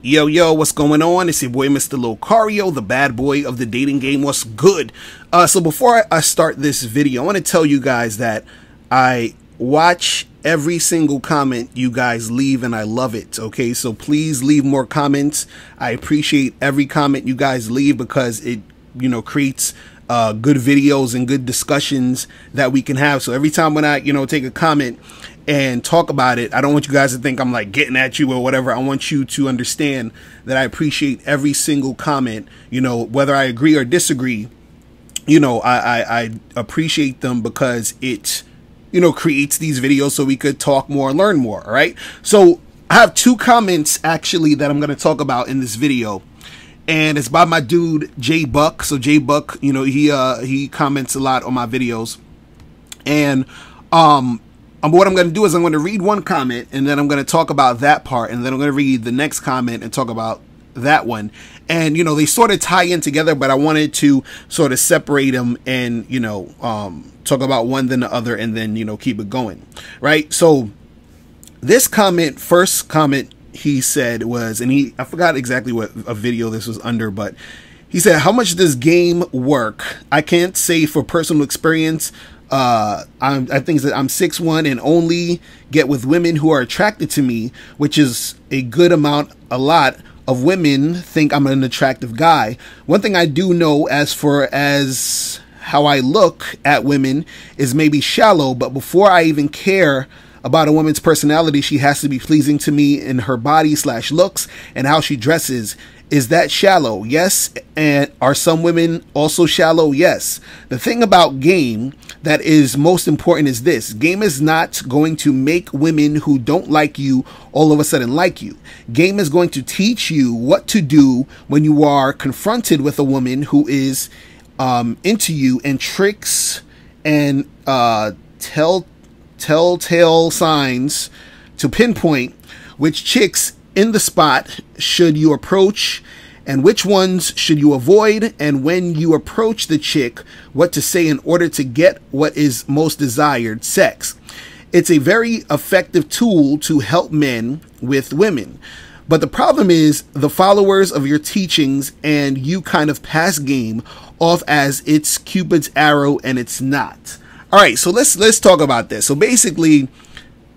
Yo, yo, what's going on? It's your boy, Mr. Locario, the bad boy of the dating game. What's good? So before I start this video, I want to tell you guys that I watch every single comment you guys leave and I love it. Okay, so please leave more comments. I appreciate every comment you guys leave because it, creates good videos and good discussions that we can have. So every time when I, take a comment and talk about it, I don't want you guys to think I'm like getting at you or whatever. I want you to understand that I appreciate every single comment, whether I agree or disagree. I appreciate them because it, creates these videos so we could talk more and learn more. All right. So I have two comments actually that I'm going to talk about in this video. And it's by my dude, J Buck. So J Buck, he comments a lot on my videos. And, what I'm going to do is I'm going to read one comment and then I'm going to talk about that part. And then I'm going to read the next comment and talk about that one. And, they sort of tie in together, but I wanted to sort of separate them and, talk about one then the other and then, keep it going. Right. So this comment, first comment he said was, and I forgot exactly what a video this was under, but he said, how much does game work? I can't say for personal experience. I think that I'm 6'1" and only get with women who are attracted to me, which is a good amount. A lot of women think I'm an attractive guy. One thing I do know as how I look at women is maybe shallow, but before I even care about a woman's personality, she has to be pleasing to me in her body / looks and how she dresses. Is that shallow? Yes. And are some women also shallow? Yes. The thing about game that is most important is this. Game is not going to make women who don't like you all of a sudden like you. Game is going to teach you what to do when you are confronted with a woman who is into you, and tricks and telltale signs to pinpoint which chicks in the spot should you approach and which ones should you avoid, and when you approach the chick, what to say in order to get what is most desired, sex. It's a very effective tool to help men with women. But the problem is the followers of your teachings and you kind of pass game off as it's Cupid's arrow and it's not. All right, so let's talk about this. So basically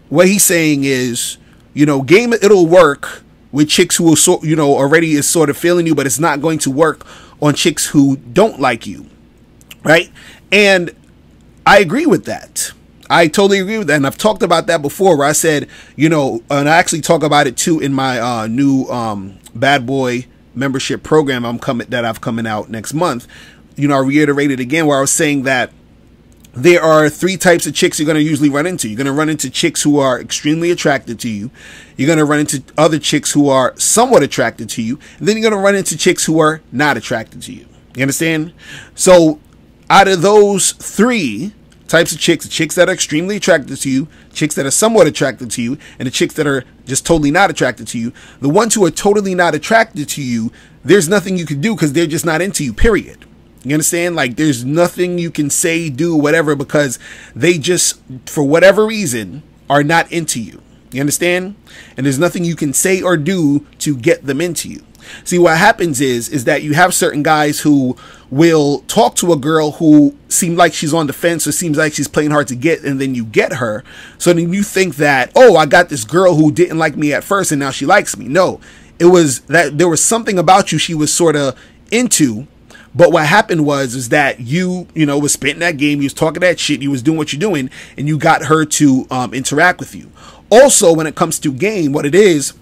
what he's saying is, game, it'll work with chicks who will, already is sort of feeling you, but it's not going to work on chicks who don't like you. Right. And I agree with that. I totally agree with that. And I've talked about that before where I said, and I actually talk about it too in my new bad boy membership program that I've coming out next month. I reiterated again where I was saying that there are three types of chicks you're going to usually run into. You're going to run into chicks who are extremely attracted to you. You're going to run into other chicks who are somewhat attracted to you. And then you're going to run into chicks who are not attracted to you. You understand? So out of those three types of chicks, the chicks that are extremely attracted to you, chicks that are somewhat attracted to you, and the chicks that are just totally not attracted to you, the ones who are totally not attracted to you, there's nothing you can do because they're just not into you, period. You understand? Like, there's nothing you can say, do, whatever, because they just, for whatever reason, are not into you. You understand? And there's nothing you can say or do to get them into you. See, what happens is that you have certain guys who will talk to a girl who seems like she's on the fence or seems like she's playing hard to get, and then you get her. So then you think that, oh, I got this girl who didn't like me at first and now she likes me. No, it was that there was something about you she was sort of into. But what happened was that you was spitting that game, you was talking that shit, you was doing what you're doing, and you got her to interact with you. Also, when it comes to game, what it is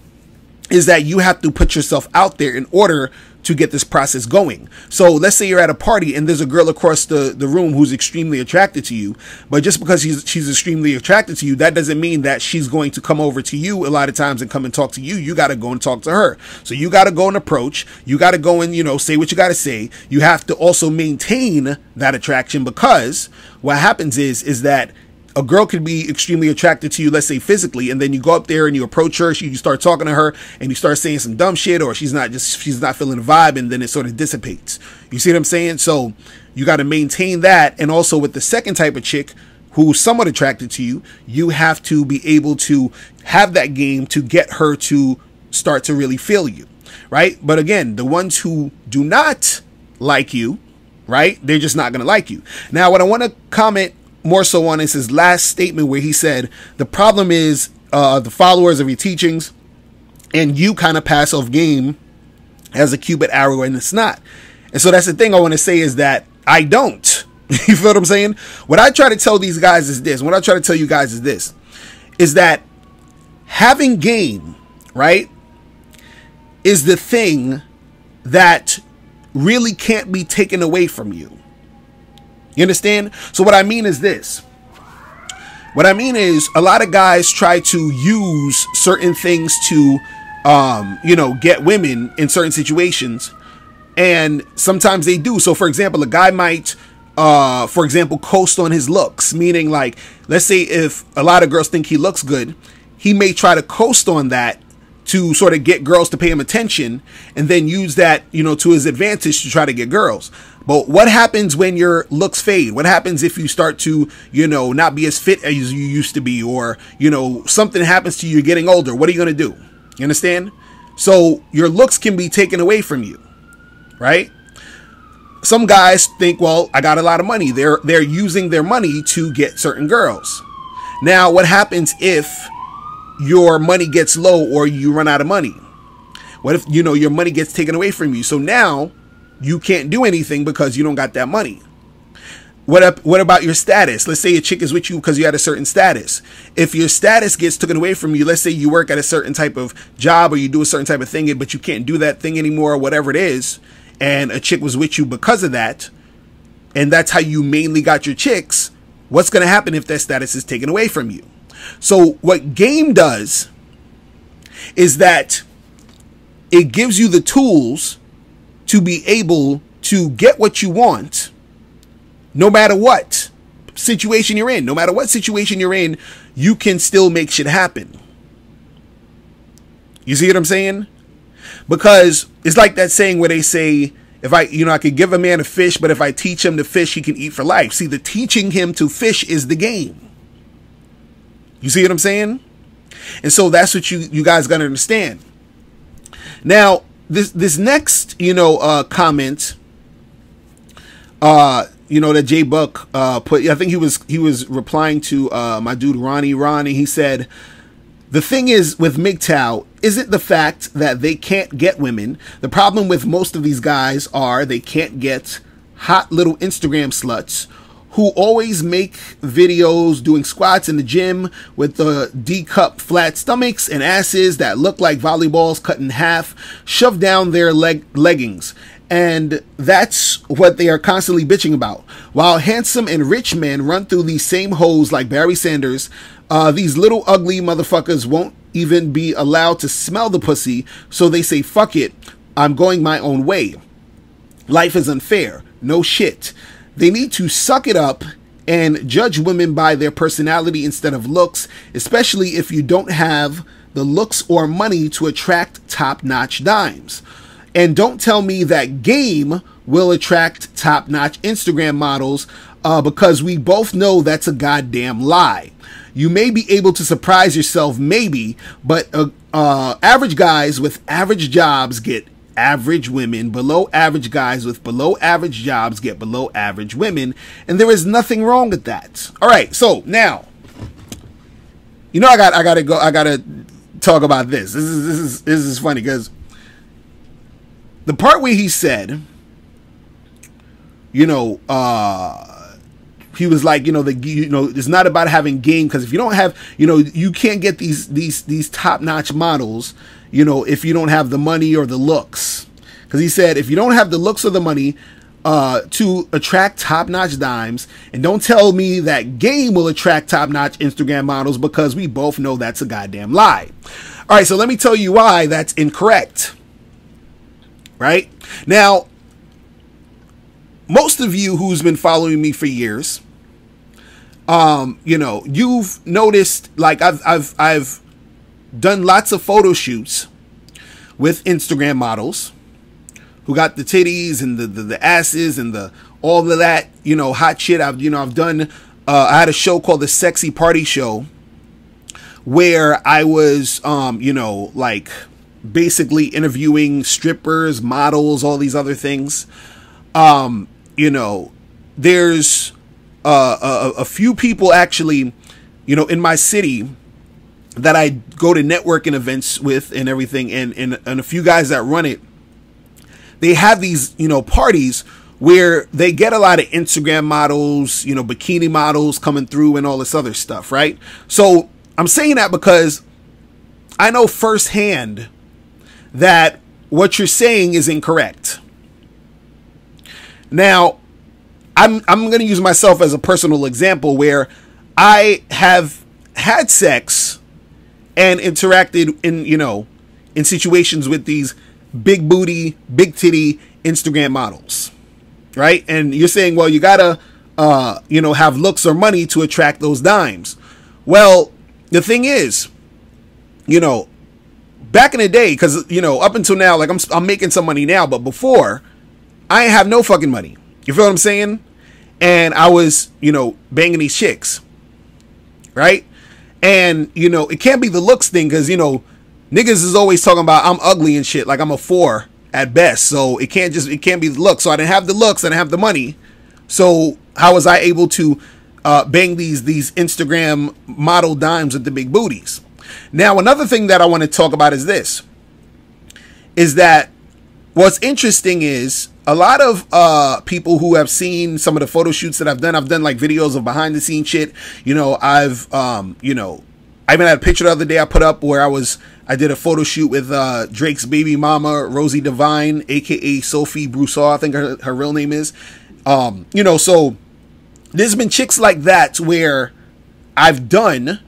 that you have to put yourself out there in order to get this process going. So let's say you're at a party and there's a girl across the room who's extremely attracted to you. But just because she's extremely attracted to you, that doesn't mean that she's going to come over to you a lot of times and come and talk to you. You got to go and talk to her. So you got to go and approach. You got to go and, say what you got to say. You have to also maintain that attraction, because what happens is that a girl could be extremely attracted to you, let's say physically, and then you go up there and you approach her, you start talking to her and you start saying some dumb shit, or she's not feeling the vibe, and then it sort of dissipates. You see what I'm saying? So you got to maintain that. And also with the second type of chick who's somewhat attracted to you, you have to be able to have that game to get her to start to really feel you. right? But again, the ones who do not like you, right, they're just not going to like you. Now, what I want to comment more so on is his last statement where he said, the problem is the followers of your teachings, and you kind of pass off game as a cupid arrow, and it's not. And so that's the thing I want to say is that I don't. You feel what I'm saying? What I try to tell these guys is this. What I try to tell you guys is this, is that having game, right, is the thing that really can't be taken away from you. You understand? So what I mean is this. What I mean is a lot of guys try to use certain things to, get women in certain situations. And sometimes they do. So, for example, a guy might, coast on his looks. Meaning, like, let's say if a lot of girls think he looks good, he may try to coast on that to sort of get girls to pay him attention, and then use that, to his advantage to try to get girls. But what happens when your looks fade? What happens if you start to, not be as fit as you used to be, or, something happens to you, you're getting older? What are you going to do? You understand? So your looks can be taken away from you, right? Some guys think, well, I got a lot of money. They're using their money to get certain girls. Now, what happens if your money gets low or you run out of money? What if, your money gets taken away from you? So now you can't do anything because you don't got that money. What about your status? Let's say a chick is with you because you had a certain status. If your status gets taken away from you, let's say you work at a certain type of job or you do a certain type of thing, but you can't do that thing anymore or whatever it is, and a chick was with you because of that, and that's how you mainly got your chicks, what's going to happen if that status is taken away from you? So what game does is that it gives you the tools to be able to get what you want, no matter what situation you're in. No matter what situation you're in, you can still make shit happen. You see what I'm saying? Because it's like that saying where they say, if I could give a man a fish, but if I teach him to fish, he can eat for life. See, the teaching him to fish is the game. You see what I'm saying? And so that's what you guys got to understand. Now, this next, comment, that J Buck put, I think he was replying to my dude Ronnie. He said, the thing is with MGTOW isn't the fact that they can't get women. The problem with most of these guys are they can't get hot little Instagram sluts who always make videos doing squats in the gym with the D-cup flat stomachs and asses that look like volleyballs cut in half, shoved down their leggings. And that's what they are constantly bitching about. While handsome and rich men run through these same hoes like Barry Sanders, these little ugly motherfuckers won't even be allowed to smell the pussy, so they say, fuck it, I'm going my own way. Life is unfair. No shit. They need to suck it up and judge women by their personality instead of looks, especially if you don't have the looks or money to attract top-notch dimes. And don't tell me that game will attract top-notch Instagram models, because we both know that's a goddamn lie. You may be able to surprise yourself, maybe, but average guys with average jobs get average women. Below average guys with below average jobs get below average women, and there is nothing wrong with that. All right, so now, I gotta talk about this. This is funny because the part where he said, he was like, it's not about having game, because if you don't have, you can't get these top-notch models, if you don't have the money or the looks. Because he said, if you don't have the looks or the money to attract top-notch dimes, and don't tell me that game will attract top-notch Instagram models, because we both know that's a goddamn lie. All right, so let me tell you why that's incorrect. Right? Now, most of you who's been following me for years, you've noticed, like, I've done lots of photo shoots with Instagram models who got the titties and the asses and all of that, hot shit. I've done, I had a show called The Sexy Party Show where I was, basically interviewing strippers, models, all these other things. You know, there's a few people actually, you know, in my city that I go to networking events with and everything, and a few guys that run it. They have these, you know, parties where they get a lot of Instagram models, you know, bikini models coming through and all this other stuff, right? So I'm saying that because I know firsthand that what you're saying is incorrect. Now, I'm going to use myself as a personal example where I have had sex and interacted in, you know, in situations with these big booty, big titty Instagram models, right? And you're saying, well, you gotta, you know, have looks or money to attract those dimes. Well, the thing is, you know, back in the day, because, you know, up until now, like I'm making some money now, but before, I ain't have no fucking money. You feel what I'm saying? And I was, you know, banging these chicks, right? And, you know, it can't be the looks thing, because, you know, niggas is always talking about I'm ugly and shit, like I'm a 4 at best. So it can't be the looks. So I didn't have the looks, I didn't have the money. So how was I able to bang these Instagram model dimes with the big booties? Now, another thing that I want to talk about is this, is that what's interesting is a lot of people who have seen some of the photo shoots that I've done like videos of behind the scenes shit. You know, you know, I even had a picture the other day I put up where I did a photo shoot with Drake's baby mama, Rosie Devine, aka Sophie Broussard, I think her real name is. You know, so there's been chicks like that where I've done,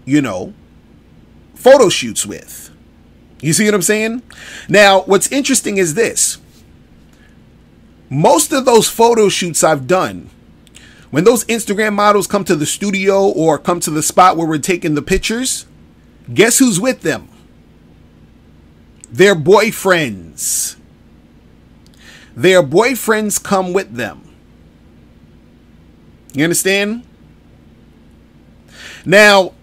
you know, photo shoots with. You see what I'm saying? Now, what's interesting is this. Most of those photo shoots I've done, when those Instagram models come to the studio or come to the spot where we're taking the pictures, guess who's with them? Their boyfriends. Their boyfriends come with them. You understand? Now,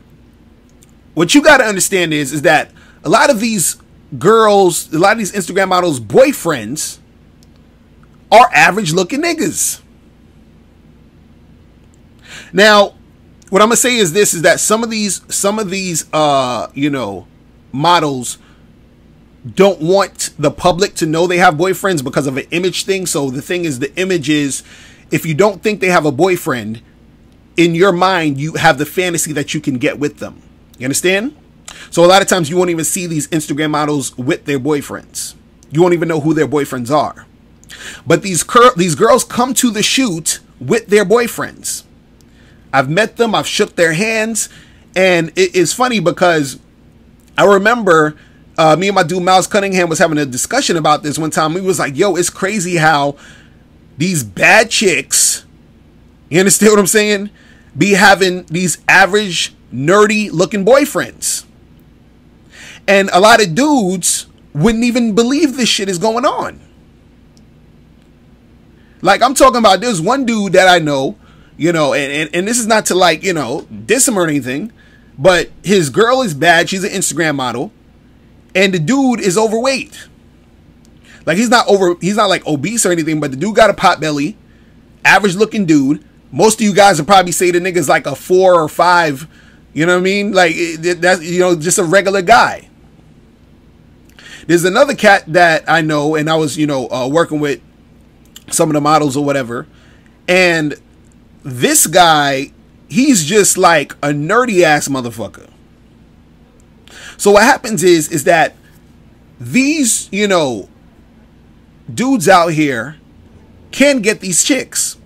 what you got to understand is that a lot of these girls, a lot of these Instagram models' boyfriends are average looking niggas. Now, what I'm gonna say is this: is that some of these, you know, models don't want the public to know they have boyfriends because of an image thing. So the thing is, the image is, if you don't think they have a boyfriend, in your mind, you have the fantasy that you can get with them. You understand? So a lot of times you won't even see these Instagram models with their boyfriends. You won't even know who their boyfriends are. But these girls come to the shoot with their boyfriends. I've met them, I've shook their hands, and it is funny because I remember me and my dude Miles Cunningham was having a discussion about this one time. We was like, yo, it's crazy how these bad chicks, you understand what I'm saying, be having these average, nerdy looking boyfriends. And a lot of dudes wouldn't even believe this shit is going on. Like, I'm talking about, there's one dude that I know, you know, and this is not to, like, you know, diss him or anything, but his girl is bad. She's an Instagram model, and the dude is overweight. Like, he's not like obese or anything, but the dude got a pot belly, average looking dude. Most of you guys would probably say the nigga's like a 4 or 5, you know what I mean? Like, that's, you know, just a regular guy. There's another cat that I know, and I was, you know, working with some of the models or whatever, and this guy, he's just like a nerdy ass motherfucker. So what happens is that these, you know, dudes out here can get these chicks.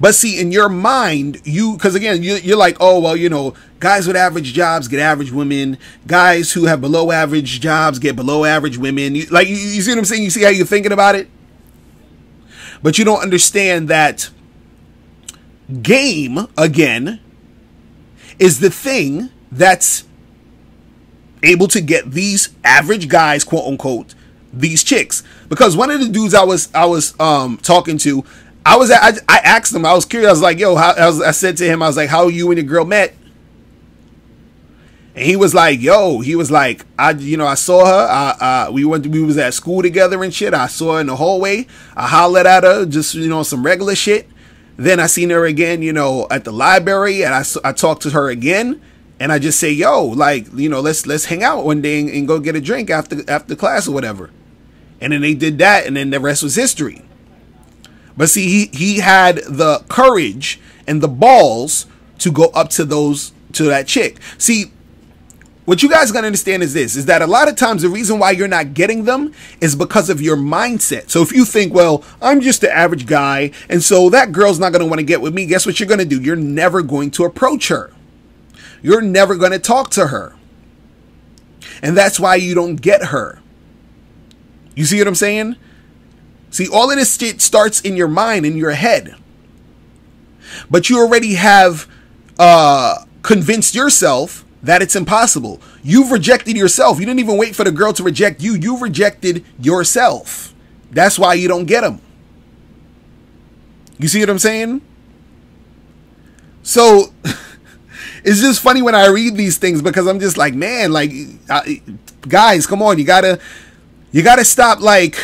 But see, in your mind, because again, you're like, oh, well, you know, guys with average jobs get average women. Guys who have below average jobs get below average women. You see what I'm saying? You see how you're thinking about it? But you don't understand that game, again, is the thing that's able to get these average guys, quote unquote, these chicks. Because one of the dudes I was talking to, I asked him, I was curious, I was like, yo, I said to him, I was like, how you and your girl met? And he was like, yo, he was like, I saw her. We was at school together and shit. I saw her in the hallway. I hollered at her, just, some regular shit. Then I seen her again, at the library, and I talked to her again. And I just say, yo, like, let's hang out one day and go get a drink after class or whatever. And then they did that, and then the rest was history. But see, he had the courage and the balls to go up to that chick. See, what you guys gotta understand is this, is that a lot of times the reason why you're not getting them is because of your mindset. So if you think, well, I'm just the average guy, and so that girl's not gonna want to get with me, guess what you're gonna do? You're never going to approach her. You're never gonna talk to her. And that's why you don't get her. You see what I'm saying? See, all of this shit starts in your mind, in your head. But you already have convinced yourself that it's impossible. You've rejected yourself. You didn't even wait for the girl to reject you. You rejected yourself. That's why you don't get them. You see what I'm saying? So it's just funny when I read these things, because I'm just like, man, like, guys, come on. You gotta stop, like,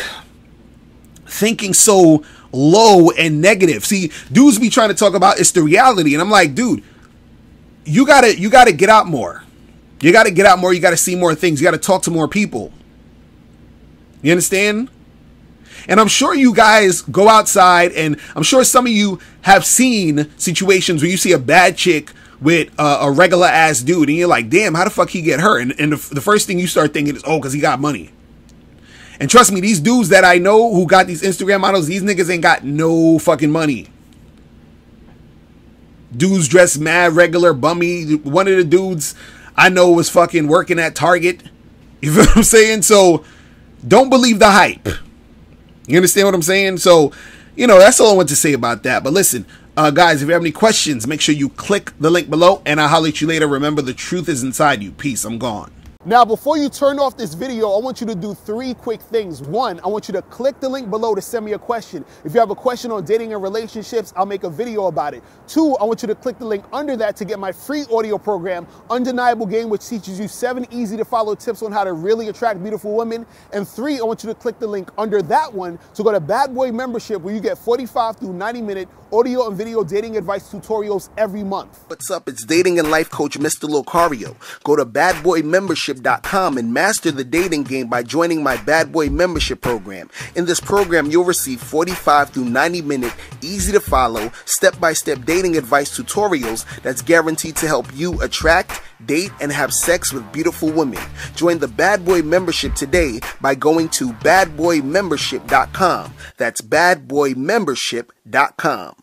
thinking so low and negative. See, dudes be trying to talk about it's the reality, and I'm like, dude, you gotta get out more. You gotta get out more. You gotta see more things. You gotta talk to more people. You understand? And I'm sure you guys go outside, and I'm sure some of you have seen situations where you see a bad chick with a regular ass dude, and you're like, damn, how the fuck he get her? And the first thing you start thinking is, oh, because he got money. And trust me, these dudes that I know who got these Instagram models, these niggas ain't got no fucking money. Dudes dressed mad regular, bummy. One of the dudes I know was fucking working at Target. You feel what I'm saying? So don't believe the hype. You understand what I'm saying? So, that's all I want to say about that. But listen, guys, if you have any questions, make sure you click the link below, and I'll holler at you later. Remember, the truth is inside you. Peace. I'm gone. Now, before you turn off this video, I want you to do 3 quick things. 1, I want you to click the link below to send me a question. If you have a question on dating and relationships, I'll make a video about it. 2, I want you to click the link under that to get my free audio program, Undeniable Game, which teaches you 7 easy to follow tips on how to really attract beautiful women. And 3, I want you to click the link under that one to go to Bad Boy Membership, where you get 45 through 90-minute audio and video dating advice tutorials every month. What's up? It's dating and life coach Mr. Locario. Go to badboymembership.com and master the dating game by joining my Bad Boy Membership program. In this program, you'll receive 45 through 90-minute, easy to follow, step-by-step dating advice tutorials that's guaranteed to help you attract, date, and have sex with beautiful women. Join the Bad Boy Membership today by going to badboymembership.com. That's badboymembership.com.